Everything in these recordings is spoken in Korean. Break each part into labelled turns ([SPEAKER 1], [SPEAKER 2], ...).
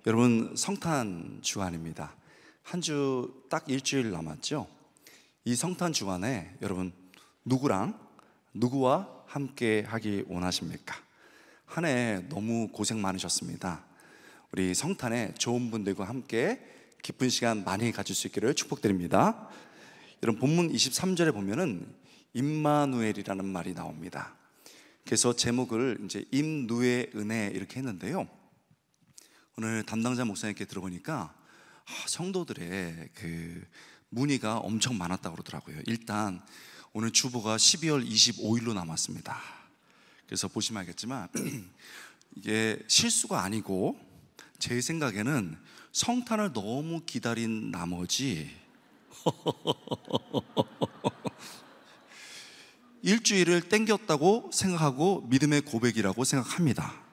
[SPEAKER 1] 여러분, 성탄 주간입니다. 한 주 딱 일주일 남았죠? 이 성탄 주간에 여러분 누구와 함께 하기 원하십니까? 한 해 너무 고생 많으셨습니다. 우리 성탄에 좋은 분들과 함께 기쁜 시간 많이 가질 수 있기를 축복드립니다. 여러분, 본문 23절에 보면은 임마누엘이라는 말이 나옵니다. 그래서 제목을 이제 임누의 은혜 이렇게 했는데요. 오늘 담당자 목사님께 들어보니까 성도들의 그 문의가 엄청 많았다고 그러더라고요. 일단 오늘 주보가 12월 25일로 남았습니다. 그래서 보시면 알겠지만 이게 실수가 아니고 제 생각에는 성탄을 너무 기다린 나머지 일주일을 땡겼다고 생각하고 믿음의 고백이라고 생각합니다.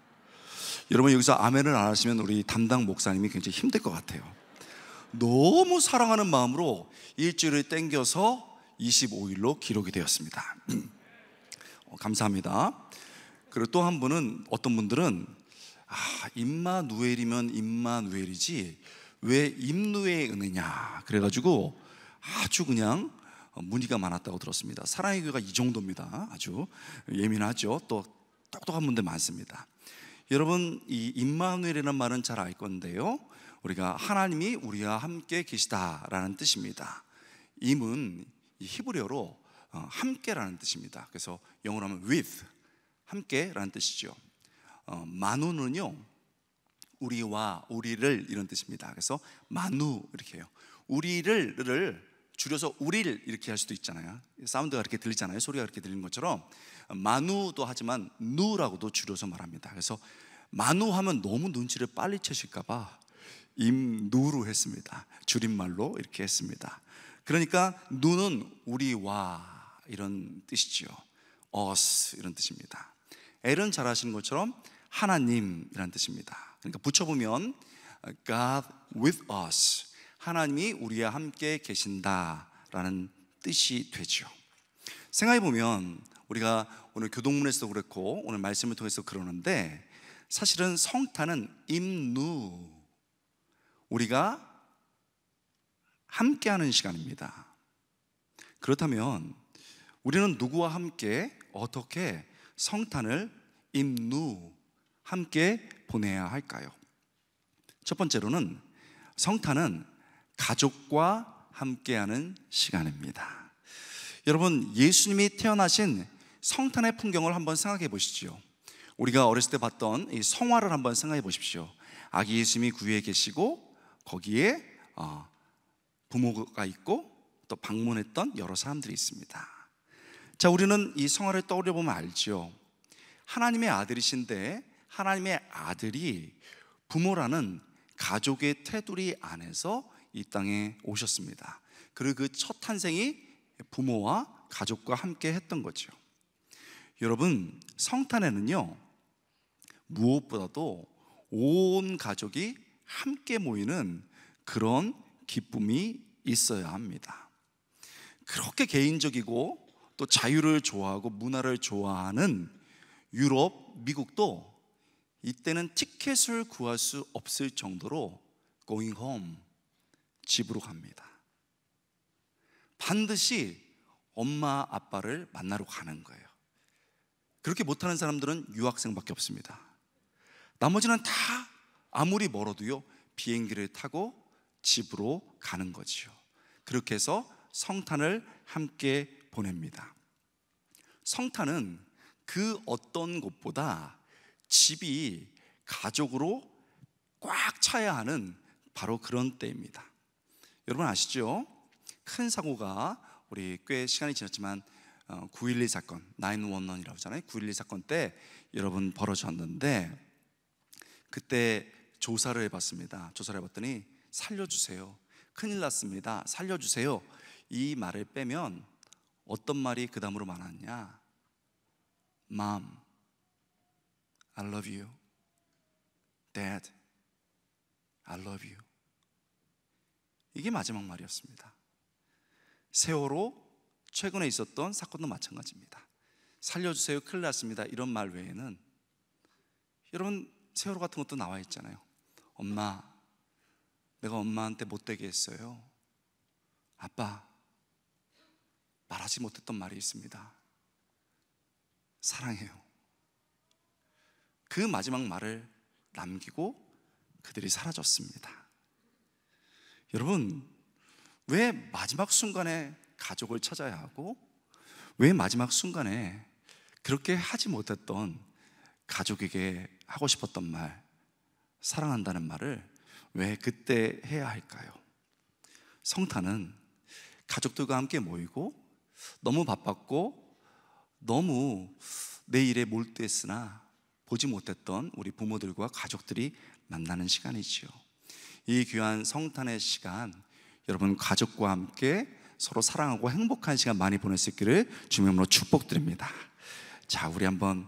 [SPEAKER 1] 여러분, 여기서 아멘을 안 하시면 우리 담당 목사님이 굉장히 힘들 것 같아요. 너무 사랑하는 마음으로 일주일을 땡겨서 25일로 기록이 되었습니다. 감사합니다. 그리고 또 한 분은, 어떤 분들은 임마누엘이면 임마누엘이지 왜 임누의 은혜냐 그래가지고 아주 그냥 문의가 많았다고 들었습니다. 사랑의 교회가 이 정도입니다. 아주 예민하죠. 또 똑똑한 분들 많습니다. 여러분, 이 임마누엘이라는 말은 잘 알 건데요, 우리가 하나님이 우리와 함께 계시다라는 뜻입니다. 임은 히브리어로 함께라는 뜻입니다. 그래서 영어로 하면 with, 함께라는 뜻이죠. 마누는요, 우리와 우리를 이런 뜻입니다. 그래서 마누 이렇게 해요. 우리를 줄여서 우리를 이렇게 할 수도 있잖아요. 사운드가 이렇게 들리잖아요. 소리가 이렇게 들리는 것처럼 마누도 하지만 누라고도 줄여서 말합니다. 그래서 마누하면 너무 눈치를 빨리 채실까봐 임누로 했습니다. 줄임말로 이렇게 했습니다. 그러니까 누는 우리와 이런 뜻이죠. us 이런 뜻입니다. 엘은 잘 아시는 것처럼 하나님이란 뜻입니다. 그러니까 붙여보면 God with us, 하나님이 우리와 함께 계신다라는 뜻이 되죠. 생각해보면 우리가 오늘 교동문에서도 그렇고 오늘 말씀을 통해서 그러는데, 사실은 성탄은 임누, 우리가 함께하는 시간입니다. 그렇다면 우리는 누구와 함께 어떻게 성탄을 임누 함께 보내야 할까요? 첫 번째로는 성탄은 가족과 함께하는 시간입니다. 여러분, 예수님이 태어나신 성탄의 풍경을 한번 생각해 보시죠. 우리가 어렸을 때 봤던 이 성화를 한번 생각해 보십시오. 아기 예수님이 구유에 계시고 거기에 부모가 있고 또 방문했던 여러 사람들이 있습니다. 자, 우리는 이 성화를 떠올려 보면 알죠. 하나님의 아들이신데 하나님의 아들이 부모라는 가족의 테두리 안에서 이 땅에 오셨습니다. 그리고 그 첫 탄생이 부모와 가족과 함께 했던 거죠. 여러분, 성탄에는요, 무엇보다도 온 가족이 함께 모이는 그런 기쁨이 있어야 합니다. 그렇게 개인적이고 또 자유를 좋아하고 문화를 좋아하는 유럽, 미국도 이때는 티켓을 구할 수 없을 정도로 going home, 집으로 갑니다. 반드시 엄마 아빠를 만나러 가는 거예요. 그렇게 못하는 사람들은 유학생밖에 없습니다. 나머지는 다 아무리 멀어도요, 비행기를 타고 집으로 가는 거지요. 그렇게 해서 성탄을 함께 보냅니다. 성탄은 그 어떤 곳보다 집이 가족으로 꽉 차야 하는 바로 그런 때입니다. 여러분 아시죠? 큰 사고가, 우리 꽤 시간이 지났지만 9.11 사건, 911이라고 하잖아요. 9.11 사건 때 여러분 벌어졌는데, 그때 조사를 해봤습니다. 조사를 해봤더니 살려주세요, 큰일 났습니다, 살려주세요, 이 말을 빼면 어떤 말이 그 다음으로 많았냐? Mom, I love you. Dad, I love you. 이게 마지막 말이었습니다. 세월호 최근에 있었던 사건도 마찬가지입니다. 살려주세요, 큰일 났습니다, 이런 말 외에는, 여러분 세월호 같은 것도 나와 있잖아요. 엄마, 내가 엄마한테 못되게 했어요. 아빠, 말하지 못했던 말이 있습니다. 사랑해요. 그 마지막 말을 남기고 그들이 사라졌습니다. 여러분, 왜 마지막 순간에 가족을 찾아야 하고, 왜 마지막 순간에 그렇게 하지 못했던 가족에게 하고 싶었던 말, 사랑한다는 말을 왜 그때 해야 할까요? 성탄은 가족들과 함께 모이고 너무 바빴고 너무 내 일에 몰두했으나 보지 못했던 우리 부모들과 가족들이 만나는 시간이지요. 이 귀한 성탄의 시간, 여러분 가족과 함께 서로 사랑하고 행복한 시간 많이 보낼 수 있기를 주님의 이름으로 축복드립니다. 자, 우리 한번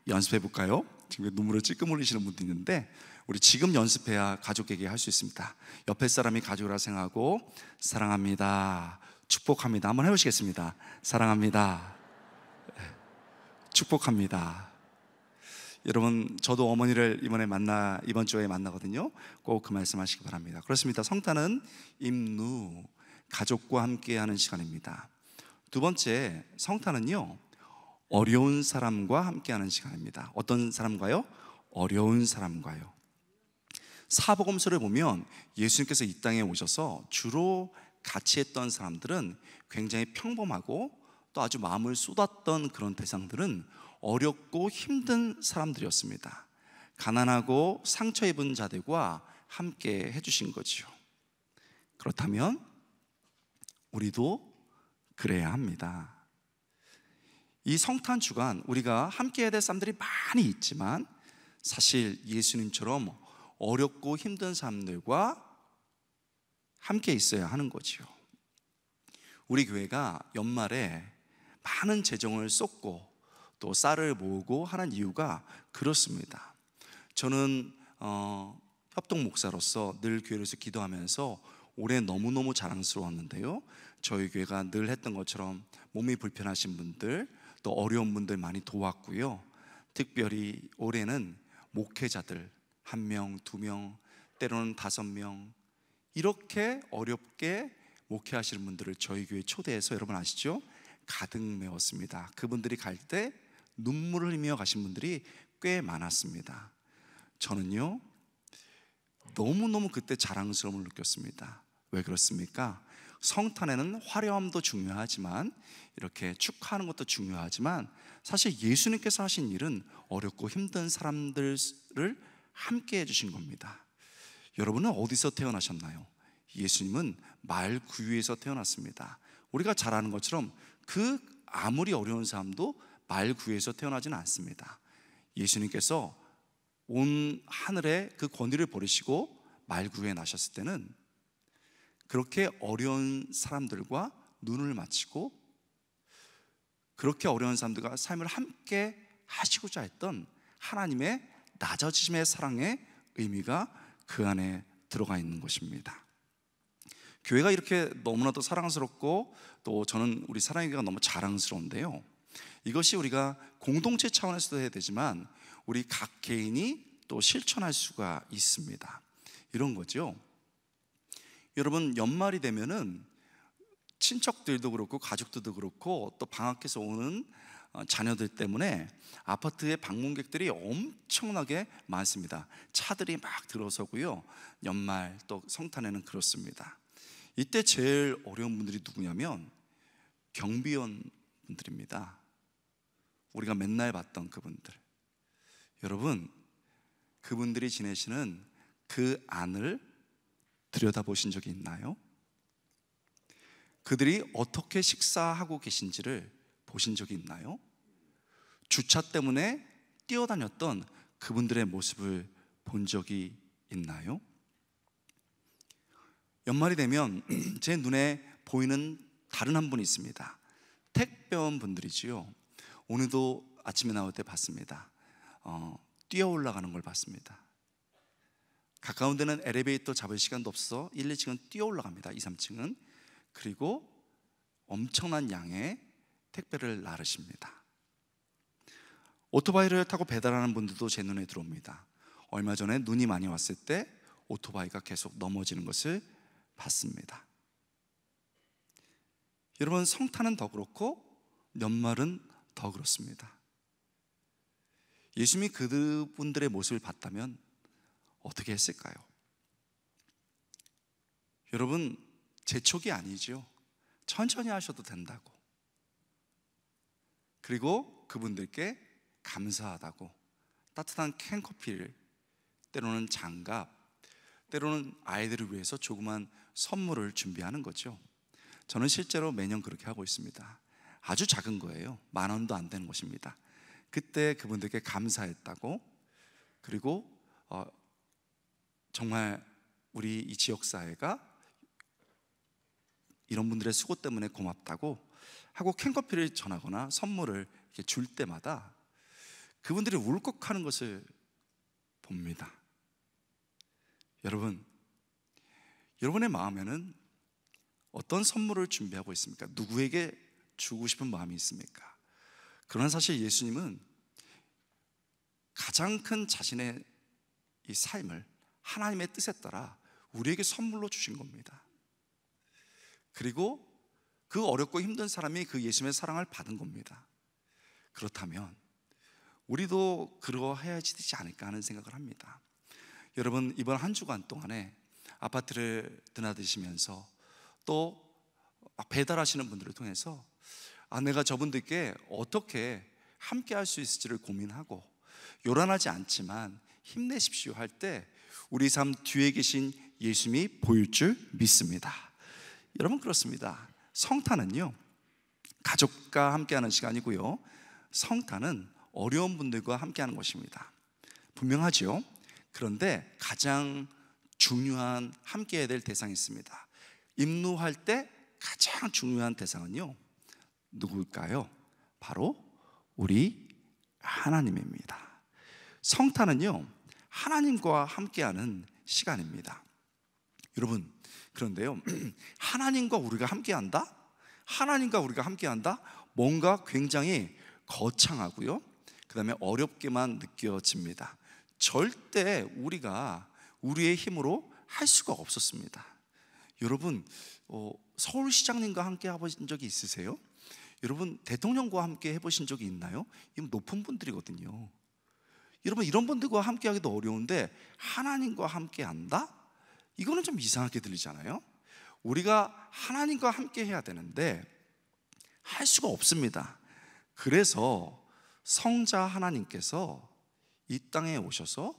[SPEAKER 1] 연습해 볼까요? 지금 눈물을 찔끔 흘리시는 분도 있는데, 우리 지금 연습해야 가족에게 할 수 있습니다. 옆에 사람이 가족이라 생각하고 사랑합니다, 축복합니다 한번 해보시겠습니다. 사랑합니다, 축복합니다. 여러분, 저도 어머니를 이번 주에 만나거든요. 꼭 그 말씀 하시기 바랍니다. 그렇습니다. 성탄은 임누, 가족과 함께 하는 시간입니다. 두 번째, 성탄은요, 어려운 사람과 함께 하는 시간입니다. 어떤 사람과요? 어려운 사람과요. 사복음서를 보면 예수님께서 이 땅에 오셔서 주로 같이 했던 사람들은 굉장히 평범하고 또 아주 마음을 쏟았던 그런 대상들은 어렵고 힘든 사람들이었습니다. 가난하고 상처 입은 자들과 함께 해주신 거지요. 그렇다면 우리도 그래야 합니다. 이 성탄 주간 우리가 함께 해야 될 사람들이 많이 있지만, 사실 예수님처럼 어렵고 힘든 사람들과 함께 있어야 하는 거지요. 우리 교회가 연말에 많은 재정을 쏟고 또 쌀을 모으고 하는 이유가 그렇습니다. 저는 협동 목사로서 늘 교회에서 기도하면서 올해 너무너무 자랑스러웠는데요, 저희 교회가 늘 했던 것처럼 몸이 불편하신 분들, 또 어려운 분들 많이 도왔고요. 특별히 올해는 목회자들 1명, 2명, 때로는 5명, 이렇게 어렵게 목회하시는 분들을 저희 교회에 초대해서, 여러분 아시죠? 가득 메웠습니다. 그분들이 갈 때 눈물을 흘리며 가신 분들이 꽤 많았습니다. 저는요, 너무너무 그때 자랑스러움을 느꼈습니다. 왜 그렇습니까? 성탄에는 화려함도 중요하지만, 이렇게 축하하는 것도 중요하지만, 사실 예수님께서 하신 일은 어렵고 힘든 사람들을 함께 해주신 겁니다. 여러분은 어디서 태어나셨나요? 예수님은 말 구유에서 태어났습니다. 우리가 잘 아는 것처럼 아무리 어려운 사람도 말 구유에서 태어나지는 않습니다. 예수님께서 온 하늘의 그 권위를 버리시고 말 구유에 나셨을 때는 그렇게 어려운 사람들과 눈을 맞추고 그렇게 어려운 사람들과 삶을 함께 하시고자 했던 하나님의 낮아지심의 사랑의 의미가 그 안에 들어가 있는 것입니다. 교회가 이렇게 너무나도 사랑스럽고, 또 저는 우리 사랑의 교회가 너무 자랑스러운데요, 이것이 우리가 공동체 차원에서도 해야 되지만 우리 각 개인이 또 실천할 수가 있습니다. 이런 거죠. 여러분, 연말이 되면은 친척들도 그렇고 가족들도 그렇고 또 방학해서 오는 자녀들 때문에 아파트에 방문객들이 엄청나게 많습니다. 차들이 막 들어서고요. 연말 또 성탄에는 그렇습니다. 이때 제일 어려운 분들이 누구냐면 경비원 분들입니다. 우리가 맨날 봤던 그분들. 여러분, 그분들이 지내시는 그 안을 들여다보신 적이 있나요? 그들이 어떻게 식사하고 계신지를 보신 적이 있나요? 주차 때문에 뛰어다녔던 그분들의 모습을 본 적이 있나요? 연말이 되면 제 눈에 보이는 다른 한 분이 있습니다. 택배원 분들이지요. 오늘도 아침에 나올 때 봤습니다. 뛰어 올라가는 걸 봤습니다. 가까운 데는 엘리베이터 잡을 시간도 없어 1, 2층은 뛰어 올라갑니다. 2, 3층은. 그리고 엄청난 양의 택배를 나르십니다. 오토바이를 타고 배달하는 분들도 제 눈에 들어옵니다. 얼마 전에 눈이 많이 왔을 때 오토바이가 계속 넘어지는 것을 봤습니다. 여러분, 성탄은 더 그렇고 연말은 더 그렇습니다. 예수님이 그분들의 모습을 봤다면 어떻게 했을까요? 여러분, 재촉이 아니죠. 천천히 하셔도 된다고, 그리고 그분들께 감사하다고 따뜻한 캔커피를, 때로는 장갑, 때로는 아이들을 위해서 조그만 선물을 준비하는 거죠. 저는 실제로 매년 그렇게 하고 있습니다. 아주 작은 거예요. 10,000원도 안 되는 것입니다. 그때 그분들께 감사했다고, 그리고 정말 우리 이 지역사회가 이런 분들의 수고 때문에 고맙다고 하고 캔커피를 전하거나 선물을 이렇게 줄 때마다 그분들이 울컥하는 것을 봅니다. 여러분, 여러분의 마음에는 어떤 선물을 준비하고 있습니까? 누구에게 주고 싶은 마음이 있습니까? 그러나 사실 예수님은 가장 큰 자신의 이 삶을 하나님의 뜻에 따라 우리에게 선물로 주신 겁니다. 그리고 그 어렵고 힘든 사람이 그 예수님의 사랑을 받은 겁니다. 그렇다면 우리도 그러해야지 되지 않을까 하는 생각을 합니다. 여러분, 이번 한 주간 동안에 아파트를 드나드시면서 또 배달하시는 분들을 통해서 내가 저분들께 어떻게 함께 할 수 있을지를 고민하고, 요란하지 않지만 힘내십시오 할 때 우리 삶 뒤에 계신 예수님이 보일 줄 믿습니다. 여러분, 그렇습니다. 성탄은요, 가족과 함께하는 시간이고요, 성탄은 어려운 분들과 함께하는 것입니다. 분명하죠? 그런데 가장 중요한 함께해야 될 대상이 있습니다. 임무할 때 가장 중요한 대상은요, 누구일까요? 바로 우리 하나님입니다. 성탄은요, 하나님과 함께하는 시간입니다. 여러분, 그런데요, 하나님과 우리가 함께한다? 하나님과 우리가 함께한다? 뭔가 굉장히 거창하고요, 그 다음에 어렵게만 느껴집니다. 절대 우리가 우리의 힘으로 할 수가 없었습니다. 여러분, 서울시장님과 함께 해보신 적이 있으세요? 여러분, 대통령과 함께 해보신 적이 있나요? 이건 높은 분들이거든요. 여러분, 이런 분들과 함께 하기도 어려운데 하나님과 함께 한다? 이거는 좀 이상하게 들리잖아요. 우리가 하나님과 함께 해야 되는데 할 수가 없습니다. 그래서 성자 하나님께서 이 땅에 오셔서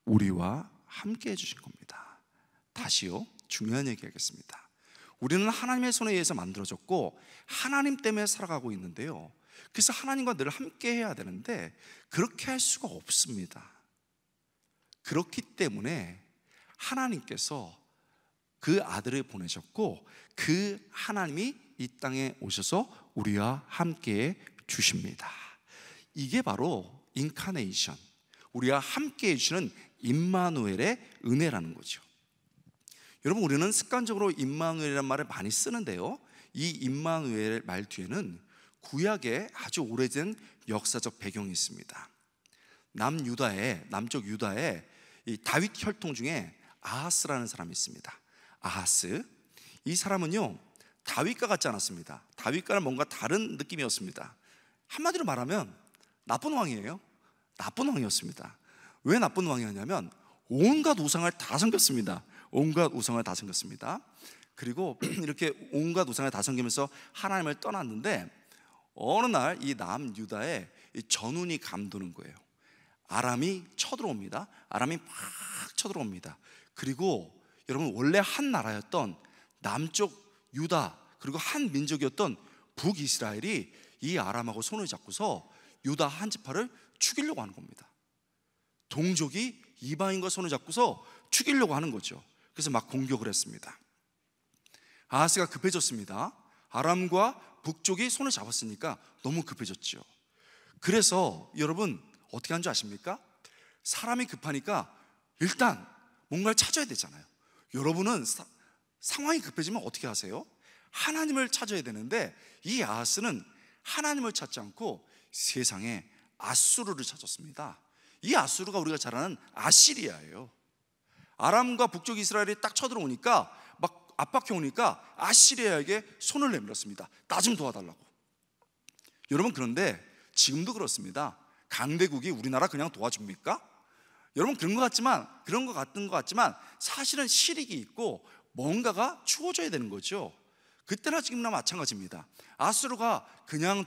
[SPEAKER 1] 우리와 함께 해주신 겁니다. 다시요, 중요한 얘기 하겠습니다. 우리는 하나님의 손에 의해서 만들어졌고 하나님 때문에 살아가고 있는데요, 그래서 하나님과 늘 함께 해야 되는데 그렇게 할 수가 없습니다. 그렇기 때문에 하나님께서 그 아들을 보내셨고 그 하나님이 이 땅에 오셔서 우리와 함께 해 주십니다. 이게 바로 인카네이션, 우리와 함께 해주시는 임마누엘의 은혜라는 거죠. 여러분, 우리는 습관적으로 임마누엘이라는 말을 많이 쓰는데요, 이 임마누엘 말 뒤에는 구약의 아주 오래된 역사적 배경이 있습니다. 남쪽 유다에 이 다윗 혈통 중에 아하스라는 사람이 있습니다. 아하스, 이 사람은요, 다윗과 같지 않았습니다. 다윗과는 뭔가 다른 느낌이었습니다. 한마디로 말하면 나쁜 왕이에요. 나쁜 왕이었습니다. 왜 나쁜 왕이었냐면 온갖 우상을 다 섬겼습니다. 온갖 우상을 다 섬겼습니다. 그리고 이렇게 온갖 우상을 다 섬기면서 하나님을 떠났는데 어느 날 이 남유다에 전운이 감도는 거예요. 아람이 쳐들어옵니다. 아람이 막 쳐들어옵니다. 그리고 여러분, 원래 한 나라였던 남쪽 유다, 그리고 한 민족이었던 북이스라엘이 이 아람하고 손을 잡고서 유다 한 지파를 죽이려고 하는 겁니다. 동족이 이방인과 손을 잡고서 죽이려고 하는 거죠. 그래서 막 공격을 했습니다. 아하스가 급해졌습니다. 아람과 북쪽이 손을 잡았으니까 너무 급해졌죠. 그래서 여러분, 어떻게 한 줄 아십니까? 사람이 급하니까 일단 뭔가를 찾아야 되잖아요. 여러분은 상황이 급해지면 어떻게 하세요? 하나님을 찾아야 되는데 이 아하스는 하나님을 찾지 않고 세상에 아수르를 찾았습니다. 이 아수르가 우리가 잘 아는 아시리아예요. 아람과 북쪽 이스라엘이 딱 쳐들어오니까 막 압박해 오니까 아시리아에게 손을 내밀었습니다. 나 좀 도와달라고. 여러분, 그런데 지금도 그렇습니다. 강대국이 우리나라 그냥 도와줍니까? 여러분, 그런 것 같지만 사실은 실익이 있고 뭔가가 추워져야 되는 거죠. 그때나 지금이나 마찬가지입니다. 아수르가 그냥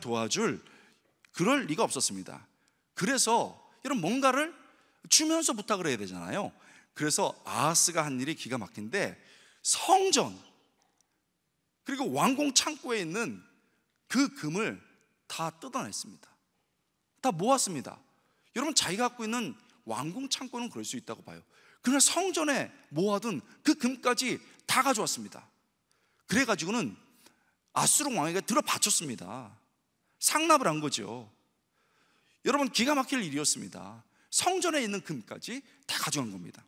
[SPEAKER 1] 그럴 리가 없었습니다. 그래서 여러분, 뭔가를 주면서 부탁을 해야 되잖아요. 그래서 아하스가 한 일이 기가 막힌데, 성전 그리고 왕궁 창고에 있는 그 금을 다 뜯어냈습니다. 다 모았습니다. 여러분, 자기가 갖고 있는 왕궁 창고는 그럴 수 있다고 봐요. 그러나 성전에 모아둔 그 금까지 다 가져왔습니다. 그래가지고는 아수르 왕에게 들어 바쳤습니다. 상납을 한 거죠. 여러분, 기가 막힐 일이었습니다. 성전에 있는 금까지 다 가져간 겁니다.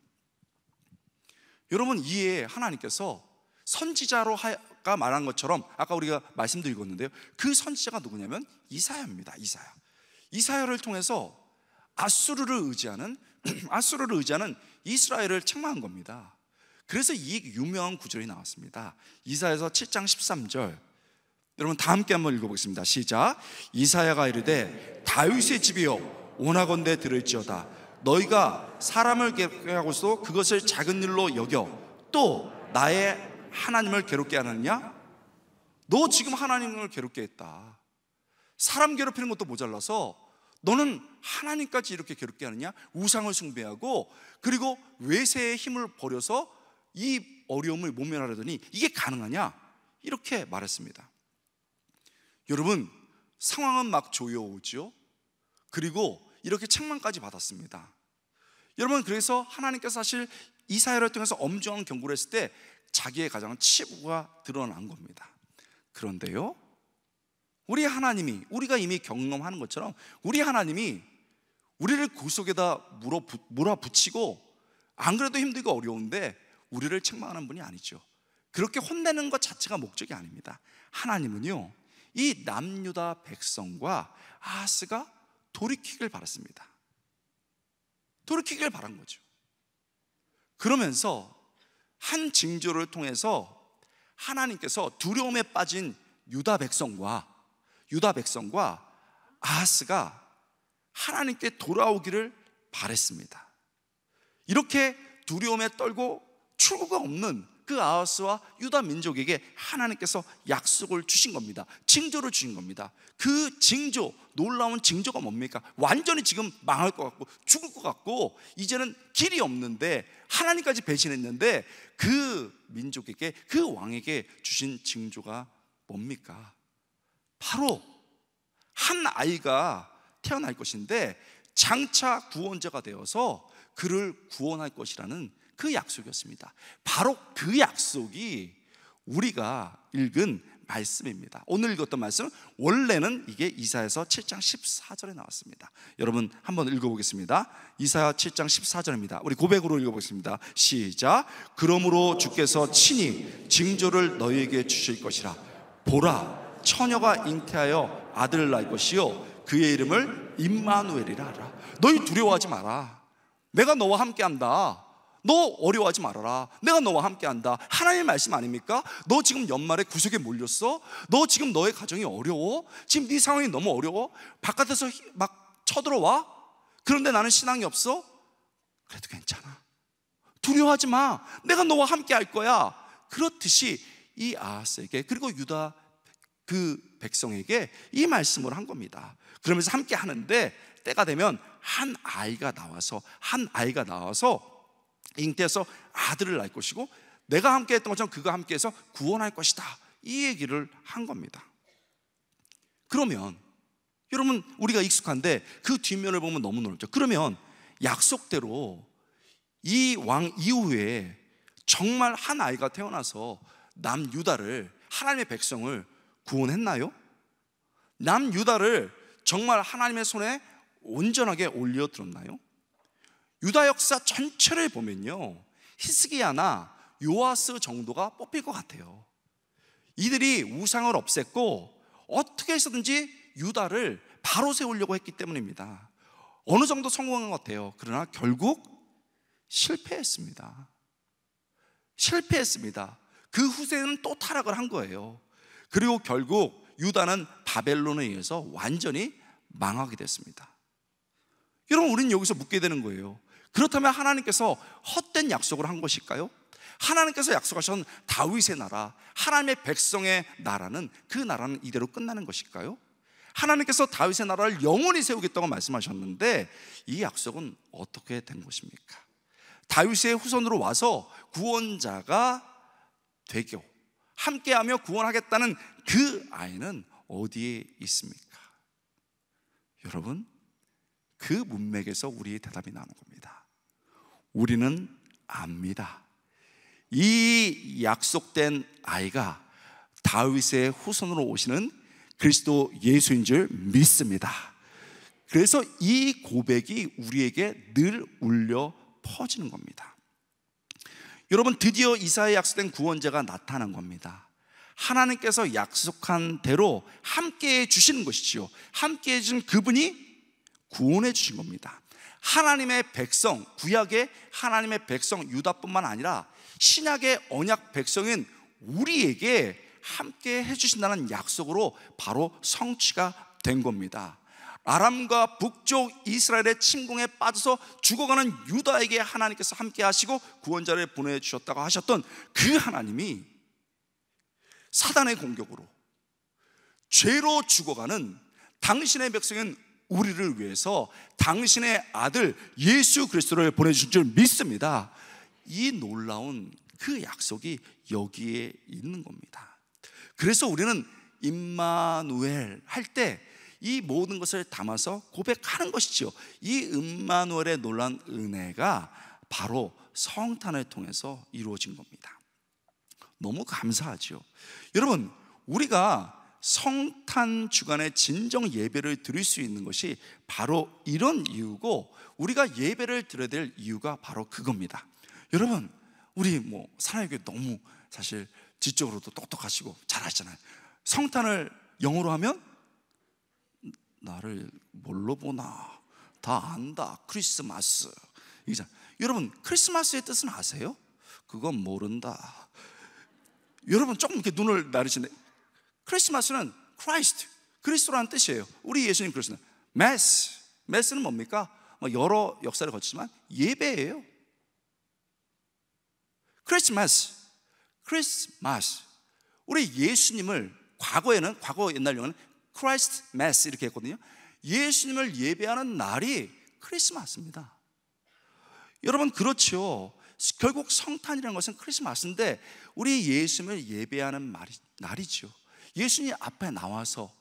[SPEAKER 1] 여러분, 이에 하나님께서 선지자가 말한 것처럼 아까 우리가 말씀도 읽었는데요, 그 선지자가 누구냐면 이사야입니다. 이사야를 통해서 아수르를 의지하는 이스라엘을 책망한 겁니다. 그래서 이 유명한 구절이 나왔습니다. 이사야서 7장 13절. 여러분, 다 함께 한번 읽어보겠습니다. 시작. 이사야가 이르되 다윗의 집이여 원하건대 들을지어다. 너희가 사람을 괴롭게 하고서 그것을 작은 일로 여겨 또 나의 하나님을 괴롭게 하느냐? 너 지금 하나님을 괴롭게 했다. 사람 괴롭히는 것도 모자라서 너는 하나님까지 이렇게 괴롭게 하느냐? 우상을 숭배하고 그리고 외세의 힘을 버려서 이 어려움을 모면하려더니 이게 가능하냐? 이렇게 말했습니다. 여러분, 상황은 막 조여오죠. 그리고 이렇게 책망까지 받았습니다. 여러분, 그래서 하나님께서 사실 이사야를 통해서 엄중한 경고를 했을 때 자기의 가장 치부가 드러난 겁니다. 그런데요, 우리 하나님이, 우리가 이미 경험하는 것처럼 우리 하나님이 우리를 구속에다 몰아붙이고 안 그래도 힘들고 어려운데 우리를 책망하는 분이 아니죠. 그렇게 혼내는 것 자체가 목적이 아닙니다. 하나님은요, 이 남유다 백성과 아하스가 돌이키길 바랐습니다. 돌이키길 바란 거죠. 그러면서 한 징조를 통해서 하나님께서 두려움에 빠진 유다 백성과 아하스가 하나님께 돌아오기를 바랬습니다. 이렇게 두려움에 떨고 출구가 없는 그 아하스와 유다 민족에게 하나님께서 약속을 주신 겁니다. 징조를 주신 겁니다. 그 징조, 놀라운 징조가 뭡니까? 완전히 지금 망할 것 같고 죽을 것 같고 이제는 길이 없는데 하나님까지 배신했는데 그 민족에게, 그 왕에게 주신 징조가 뭡니까? 바로 한 아이가 태어날 것인데 장차 구원자가 되어서 그를 구원할 것이라는 그 약속이었습니다. 바로 그 약속이 우리가 읽은 말씀입니다. 오늘 읽었던 말씀, 원래는 이게 이사야서 7장 14절에 나왔습니다. 여러분 한번 읽어보겠습니다. 이사야 7장 14절입니다. 우리 고백으로 읽어보겠습니다. 시작. 그러므로 주께서 친히 징조를 너희에게 주실 것이라. 보라, 처녀가 잉태하여 아들을 낳을 것이요 그의 이름을 임마누엘이라 하라. 너희 두려워하지 마라. 내가 너와 함께한다. 너 어려워하지 말아라. 내가 너와 함께한다. 하나님의 말씀 아닙니까? 너 지금 연말에 구속에 몰렸어? 너 지금 너의 가정이 어려워? 지금 네 상황이 너무 어려워? 바깥에서 막 쳐들어와? 그런데 나는 신앙이 없어? 그래도 괜찮아. 두려워하지 마. 내가 너와 함께 할 거야. 그렇듯이 이 아하스에게, 그리고 유다 그 백성에게 이 말씀을 한 겁니다. 그러면서 함께 하는데 때가 되면 한 아이가 나와서 잉태해서 아들을 낳을 것이고 내가 함께 했던 것처럼 그가 함께해서 구원할 것이다. 이 얘기를 한 겁니다. 그러면 여러분, 우리가 익숙한데 그 뒷면을 보면 너무 놀랍죠. 그러면 약속대로 이 왕 이후에 정말 한 아이가 태어나서 남유다를, 하나님의 백성을 구원했나요? 남유다를 정말 하나님의 손에 온전하게 올려드렸나요? 유다 역사 전체를 보면요, 히스기야나 요아스 정도가 뽑힐 것 같아요. 이들이 우상을 없앴고 어떻게 해서든지 유다를 바로 세우려고 했기 때문입니다. 어느 정도 성공한 것 같아요. 그러나 결국 실패했습니다. 그 후세는 또 타락을 한 거예요. 그리고 결국 유다는 바벨론에 의해서 완전히 망하게 됐습니다. 여러분, 우리는 여기서 묻게 되는 거예요. 그렇다면 하나님께서 헛된 약속을 한 것일까요? 하나님께서 약속하신 다윗의 나라, 하나님의 백성의 나라는, 그 나라는 이대로 끝나는 것일까요? 하나님께서 다윗의 나라를 영원히 세우겠다고 말씀하셨는데 이 약속은 어떻게 된 것입니까? 다윗의 후손으로 와서 구원자가 되고 함께하며 구원하겠다는 그 아이는 어디에 있습니까? 여러분, 그 문맥에서 우리의 대답이 나오는 겁니다. 우리는 압니다. 이 약속된 아이가 다윗의 후손으로 오시는 그리스도 예수인 줄 믿습니다. 그래서 이 고백이 우리에게 늘 울려 퍼지는 겁니다. 여러분, 드디어 이사야에 약속된 구원자가 나타난 겁니다. 하나님께서 약속한 대로 함께해 주시는 것이지요. 함께해 주신 그분이 구원해 주신 겁니다. 하나님의 백성, 구약의 하나님의 백성 유다뿐만 아니라 신약의 언약 백성인 우리에게 함께 해주신다는 약속으로 바로 성취가 된 겁니다. 아람과 북쪽 이스라엘의 침공에 빠져서 죽어가는 유다에게 하나님께서 함께 하시고 구원자를 보내주셨다고 하셨던 그 하나님이 사단의 공격으로 죄로 죽어가는 당신의 백성인 우리를 위해서 당신의 아들 예수 그리스도를 보내주신 줄 믿습니다. 이 놀라운 그 약속이 여기에 있는 겁니다. 그래서 우리는 임마누엘 할 때 이 모든 것을 담아서 고백하는 것이죠. 이 임마누엘의 놀라운 은혜가 바로 성탄을 통해서 이루어진 겁니다. 너무 감사하죠. 여러분, 우리가 성탄 주간에 진정 예배를 드릴 수 있는 것이 바로 이런 이유고, 우리가 예배를 드려야 될 이유가 바로 그겁니다. 여러분, 우리 사랑의 교회 너무 사실 지적으로도 똑똑하시고 잘하시잖아요. 성탄을 영어로 하면 나를 뭘로 보나, 다 안다, 크리스마스 이잖아요. 여러분, 크리스마스의 뜻은 아세요? 그건 모른다. 여러분, 조금 이렇게 눈을 나르시는데, 크리스마스는 크라이스트, 그리스도라는 뜻이에요. 우리 예수님 그리스도. 메스는 뭡니까? 여러 역사를 거치지만 예배예요. 크리스마스. 우리 예수님을 과거 옛날 영어는 크라이스트 메스 이렇게 했거든요. 예수님을 예배하는 날이 크리스마스입니다. 여러분, 그렇죠. 결국 성탄이라는 것은 크리스마스인데 우리 예수님을 예배하는 날이죠. 예수님 앞에 나와서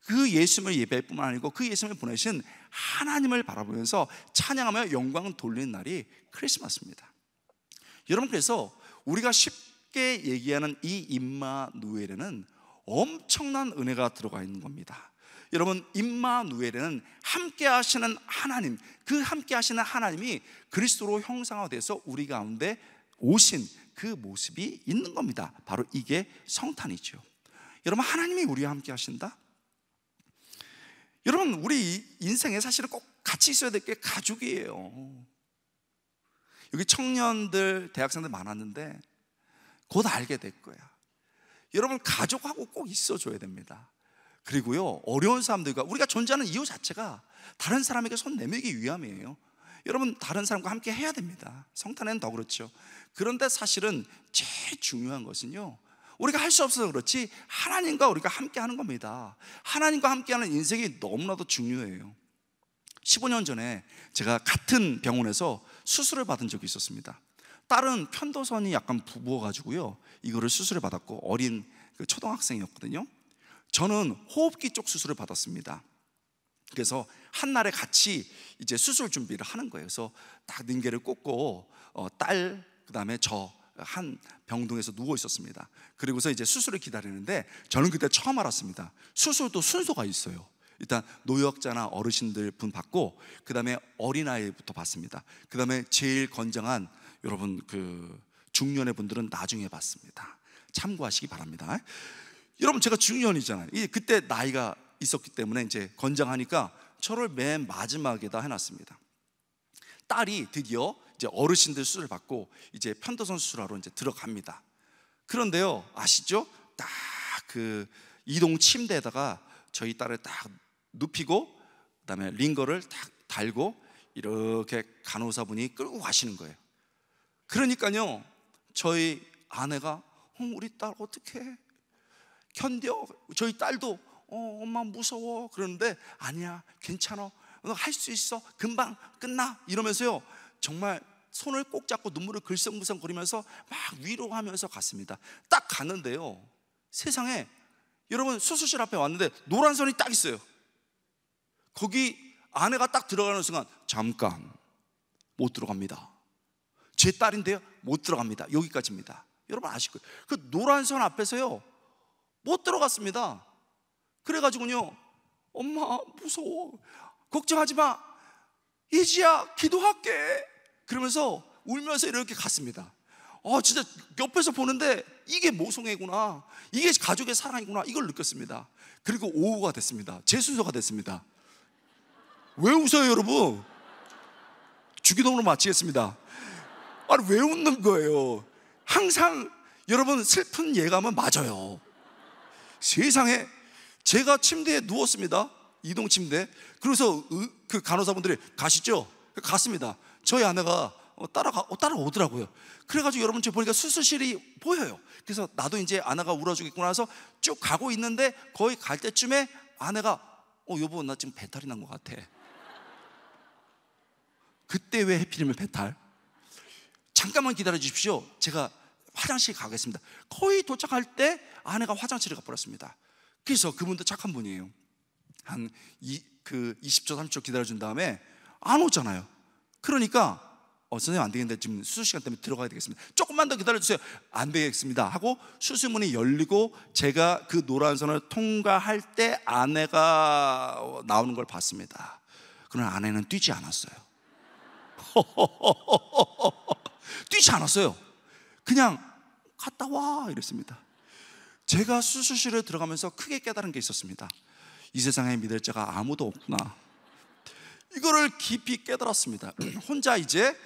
[SPEAKER 1] 그 예수님을 예배할 뿐만 아니고 그 예수님을 보내신 하나님을 바라보면서 찬양하며 영광을 돌리는 날이 크리스마스입니다. 여러분, 그래서 우리가 쉽게 얘기하는 이 임마누엘에는 엄청난 은혜가 들어가 있는 겁니다. 여러분, 임마누엘에는 함께 하시는 하나님, 그 함께 하시는 하나님이 그리스도로 형상화돼서 우리 가운데 오신 그 모습이 있는 겁니다. 바로 이게 성탄이죠. 여러분, 하나님이 우리와 함께 하신다? 여러분, 우리 인생에 사실은 꼭 같이 있어야 될 게 가족이에요. 여기 청년들, 대학생들 많았는데 곧 알게 될 거야. 여러분, 가족하고 꼭 있어줘야 됩니다. 그리고요, 어려운 사람들과 우리가 존재하는 이유 자체가 다른 사람에게 손 내밀기 위함이에요. 여러분, 다른 사람과 함께 해야 됩니다. 성탄에는 더 그렇죠. 그런데 사실은 제일 중요한 것은요, 우리가 할 수 없어서 그렇지 하나님과 우리가 함께 하는 겁니다. 하나님과 함께하는 인생이 너무나도 중요해요. 15년 전에 제가 같은 병원에서 수술을 받은 적이 있었습니다. 딸은 편도선이 약간 부어가지고요, 이거를 수술을 받았고 어린 초등학생이었거든요. 저는 호흡기 쪽 수술을 받았습니다. 그래서 한날에 같이 이제 수술 준비를 하는 거예요. 그래서 딱 닌게를 꽂고 딸, 그다음에 저 한 병동에서 누워 있었습니다. 그리고서 이제 수술을 기다리는데 저는 그때 처음 알았습니다. 수술도 순서가 있어요. 일단 노약자나 어르신들 분 받고, 그 다음에 어린아이부터 받습니다. 그 다음에 제일 건장한 여러분 그 중년의 분들은 나중에 받습니다. 참고하시기 바랍니다. 여러분, 제가 중년이잖아요. 그때 나이가 있었기 때문에 이제 건장하니까 저를 맨 마지막에다 해놨습니다. 딸이 드디어 이제 어르신들 수술을 받고 이제 편도선 수술하러 이제 들어갑니다. 그런데요, 아시죠? 딱 그 이동 침대에다가 저희 딸을 딱 눕히고 그다음에 링거를 딱 달고 이렇게 간호사분이 끌고 가시는 거예요. 그러니까요, 저희 아내가 우리 딸 어떡해? 견뎌. 저희 딸도 엄마 무서워 그러는데, 아니야, 괜찮아, 너 할 수 있어, 금방 끝나, 이러면서요 정말 손을 꼭 잡고 눈물을 글썽글썽 거리면서 막 위로하면서 갔습니다. 딱 갔는데요, 세상에, 여러분, 수술실 앞에 왔는데 노란 선이 딱 있어요. 거기 아내가 딱 들어가는 순간, 잠깐, 못 들어갑니다. 제 딸인데요, 못 들어갑니다. 여기까지입니다. 여러분 아실 거예요. 그 노란 선 앞에서요 못 들어갔습니다. 그래가지고요, 엄마 무서워, 걱정하지 마, 예지야 기도할게, 그러면서 울면서 이렇게 갔습니다. 진짜 옆에서 보는데 이게 모성애구나, 이게 가족의 사랑이구나, 이걸 느꼈습니다. 그리고 오후가 됐습니다. 제 순서가 됐습니다. 왜 웃어요 여러분? 주기도문으로 마치겠습니다. 아니, 왜 웃는 거예요? 항상 여러분, 슬픈 예감은 맞아요. 세상에, 제가 침대에 누웠습니다. 이동 침대. 그래서 그 간호사분들이 가시죠? 갔습니다. 저희 아내가 따라오더라고요. 그래가지고 여러분, 저 보니까 수술실이 보여요. 그래서 나도 이제 아내가 울어주겠구나 해서 쭉 가고 있는데, 거의 갈 때쯤에 아내가 여보, 나 지금 배탈이 난 것 같아. 그때 왜 해필이면 배탈? 잠깐만 기다려 주십시오, 제가 화장실 가겠습니다. 거의 도착할 때 아내가 화장실에 가버렸습니다. 그래서 그분도 착한 분이에요. 한 20초 30초 기다려준 다음에 안 오잖아요. 그러니까 선생님 안 되겠는데 지금 수술 시간 때문에 들어가야 되겠습니다, 조금만 더 기다려주세요. 안 되겠습니다 하고 수술문이 열리고 제가 그 노란선을 통과할 때 아내가 나오는 걸 봤습니다. 그러나 아내는 뛰지 않았어요. 뛰지 않았어요. 그냥 갔다 와 이랬습니다. 제가 수술실에 들어가면서 크게 깨달은 게 있었습니다. 이 세상에 믿을 자가 아무도 없구나. 이거를 깊이 깨달았습니다. 혼자 이제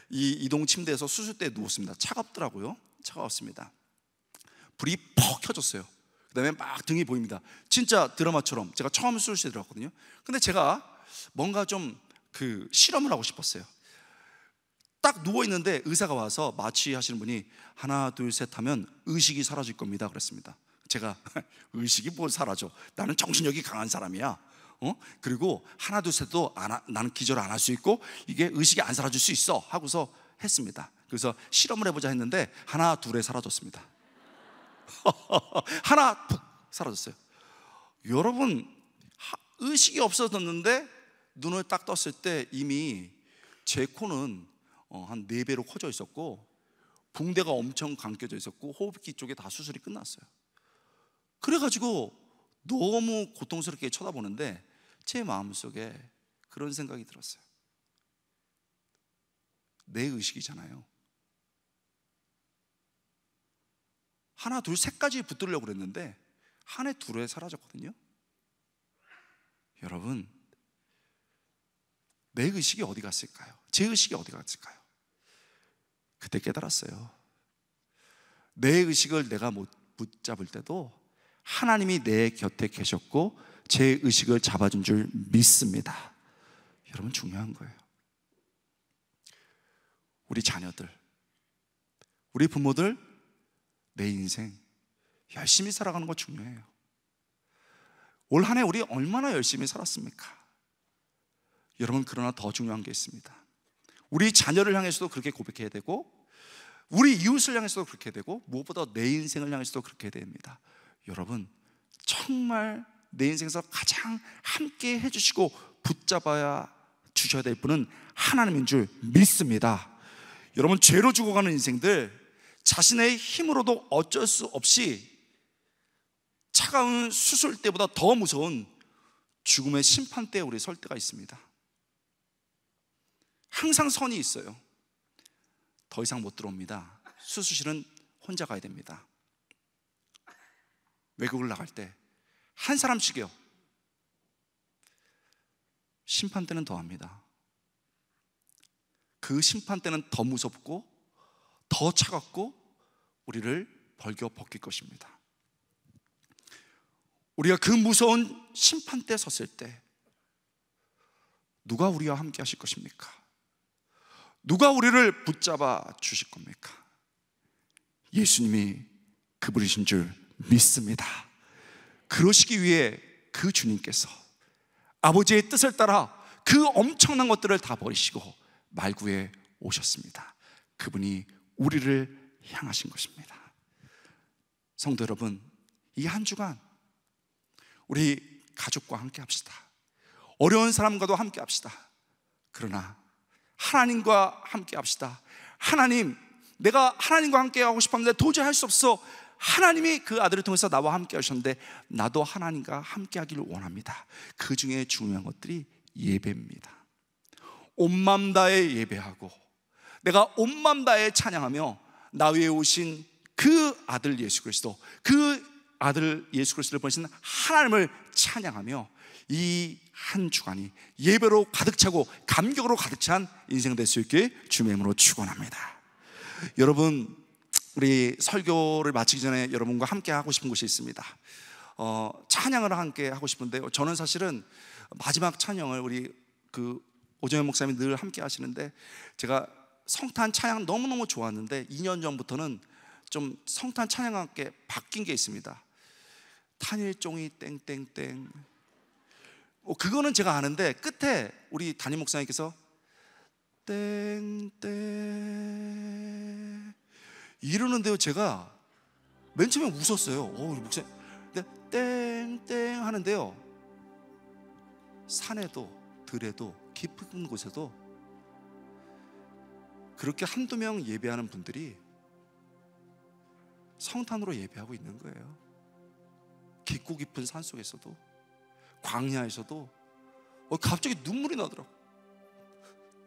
[SPEAKER 1] 이 이동 침대에서 수술대에 누웠습니다. 차갑더라고요. 차가웠습니다. 불이 퍽 켜졌어요. 그 다음에 막 등이 보입니다. 진짜 드라마처럼. 제가 처음 수술실에 들어갔거든요. 근데 제가 뭔가 좀 실험을 하고 싶었어요. 딱 누워있는데 의사가 와서 마취하시는 분이 하나 둘 셋 하면 의식이 사라질 겁니다 그랬습니다. 제가 의식이 뭘 사라져, 나는 정신력이 강한 사람이야. 그리고 하나 둘 셋도 나는 기절 안 할 수 있고 이게 의식이 안 사라질 수 있어 하고서 했습니다. 그래서 실험을 해보자 했는데 하나 둘에 사라졌습니다. 하나 푹 사라졌어요. 여러분, 의식이 없어졌는데 눈을 딱 떴을 때 이미 제 코는 한 4배로 커져 있었고 붕대가 엄청 감겨져 있었고 호흡기 쪽에 다 수술이 끝났어요. 그래가지고 너무 고통스럽게 쳐다보는데 제 마음속에 그런 생각이 들었어요. 내 의식이잖아요. 하나 둘 셋까지 붙들려고 그랬는데 한해 둘에 사라졌거든요. 여러분, 내 의식이 어디 갔을까요? 제 의식이 어디 갔을까요? 그때 깨달았어요. 내 의식을 내가 못 붙잡을 때도 하나님이 내 곁에 계셨고 제 의식을 잡아준 줄 믿습니다. 여러분, 중요한 거예요. 우리 자녀들, 우리 부모들, 내 인생 열심히 살아가는 거 중요해요. 올 한 해 우리 얼마나 열심히 살았습니까? 여러분, 그러나 더 중요한 게 있습니다. 우리 자녀를 향해서도 그렇게 고백해야 되고 우리 이웃을 향해서도 그렇게 되고 무엇보다 내 인생을 향해서도 그렇게 됩니다. 여러분, 정말 내 인생에서 가장 함께 해주시고 붙잡아야 주셔야 될 분은 하나님인 줄 믿습니다. 여러분, 죄로 죽어가는 인생들, 자신의 힘으로도 어쩔 수 없이 차가운 수술 때보다 더 무서운 죽음의 심판대에 우리 설 때가 있습니다. 항상 선이 있어요. 더 이상 못 들어옵니다. 수술실은 혼자 가야 됩니다. 외국을 나갈 때 한 사람씩이요, 심판 때는 더합니다. 그 심판 때는 더 무섭고 더 차갑고 우리를 벌겨 벗길 것입니다. 우리가 그 무서운 심판 때 섰을 때 누가 우리와 함께 하실 것입니까? 누가 우리를 붙잡아 주실 겁니까? 예수님이 그분이신 줄 믿습니다. 그러시기 위해 그 주님께서 아버지의 뜻을 따라 그 엄청난 것들을 다 버리시고 말구에 오셨습니다. 그분이 우리를 향하신 것입니다. 성도 여러분, 이 한 주간 우리 가족과 함께 합시다. 어려운 사람과도 함께 합시다. 그러나 하나님과 함께 합시다. 하나님, 내가 하나님과 함께 하고 싶었는데 도저히 할 수 없어. 하나님이 그 아들을 통해서 나와 함께 하셨는데 나도 하나님과 함께 하기를 원합니다. 그 중에 중요한 것들이 예배입니다. 온 마음 다해 예배하고 내가 온 마음 다해 찬양하며 나 위에 오신 그 아들 예수 그리스도, 그 아들 예수 그리스도를 보내신 하나님을 찬양하며 이 한 주간이 예배로 가득 차고 감격으로 가득 찬 인생 될 수 있게 주의 이름으로 축원합니다. 여러분, 우리 설교를 마치기 전에 여러분과 함께 하고 싶은 것이 있습니다. 찬양을 함께 하고 싶은데요, 저는 사실은 마지막 찬양을 우리 그 오정현 목사님이 늘 함께 하시는데 제가 성탄 찬양 너무너무 좋았는데 2년 전부터는 좀 성탄 찬양과 함께 바뀐 게 있습니다. 탄일종이 땡땡땡, 그거는 제가 아는데 끝에 우리 담임 목사님께서 땡땡 이러는데요, 제가 맨 처음에 웃었어요. 우리 목사님, 근데 땡땡 하는데요, 산에도 들에도 깊은 곳에도 그렇게 한두 명 예배하는 분들이 성탄으로 예배하고 있는 거예요. 깊고 깊은 산 속에서도, 광야에서도 갑자기 눈물이 나더라고.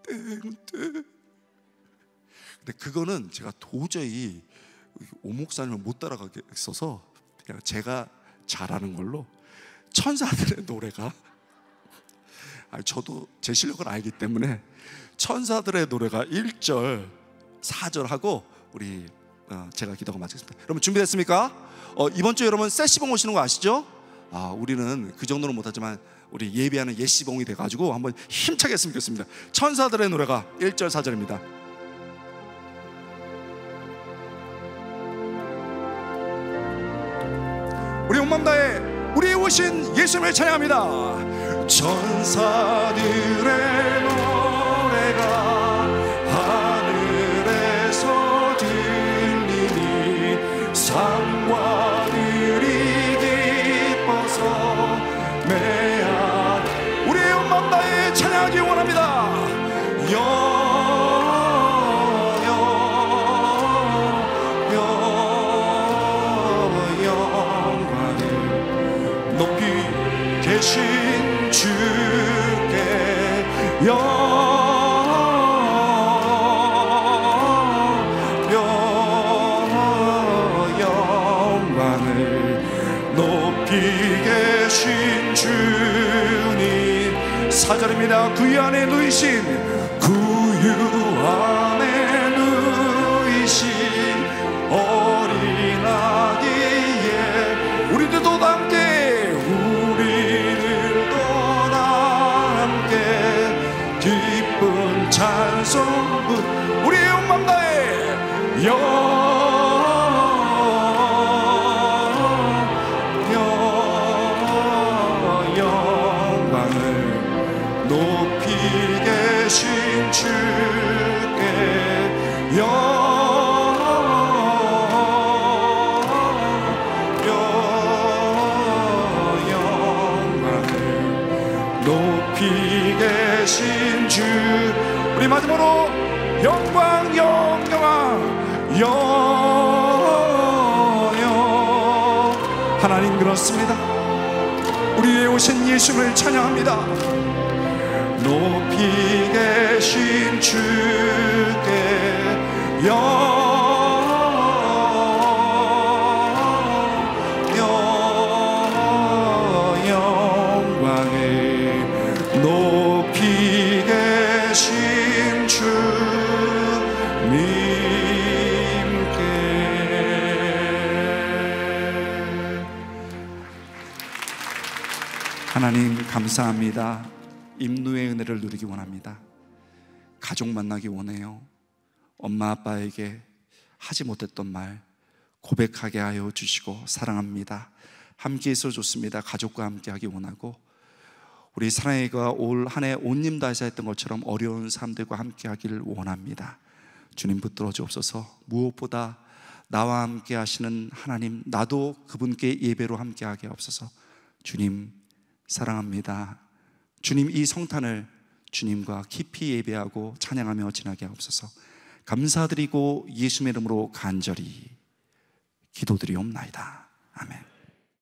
[SPEAKER 1] 땡땡. 근데 그거는 제가 도저히 오 목사님을 못 따라가겠어서 그냥 제가 잘하는 걸로 천사들의 노래가, 저도 제 실력을 알기 때문에 천사들의 노래가 1절 4절 하고 우리 제가 기도하고 마치겠습니다. 여러분 준비됐습니까? 이번 주에 여러분 세시봉 오시는 거 아시죠? 우리는 그 정도는 못하지만 우리 예배하는 예시봉이 돼가지고 한번 힘차게 했으면 좋겠습니다. 천사들의 노래가 1절 4절입니다. 우리 온 마음 다해 우리 오신 예수님을 찬양합니다. 천사들의 노래가 하늘에서 들리니 상관들이 기뻐서 매한 우리의 온 마음 다해 찬양하기 원합니다. 계신 주께 영광을 높이 계신 주님. 4절입니다. 구유 안에 누이신 어린아기에 우리들도 함께 기쁜 찬송 우리의 온 마음 다해 영광을 높이 계신 주께 영광을 높이 계신 주. 우리 마지막으로 영광 하나님 그렇습니다. 우리의 오신 예수를 찬양합니다. 높이 계신 주께 영광을 하나님 감사합니다. 임누의 은혜를 누리기 원합니다. 가족 만나기 원해요. 엄마 아빠에게 하지 못했던 말 고백하게 하여 주시고 사랑합니다. 함께 있어 좋습니다. 가족과 함께 하기 원하고, 우리 사랑이가 올 한 해 온님 다해서 했던 것처럼 어려운 사람들과 함께 하기를 원합니다. 주님 붙들어 주옵소서. 무엇보다 나와 함께 하시는 하나님, 나도 그분께 예배로 함께 하게 하옵소서. 주님 사랑합니다. 주님, 이 성탄을 주님과 깊이 예배하고 찬양하며 지나게 하옵소서. 감사드리고 예수님의 이름으로 간절히 기도드리옵나이다. 아멘.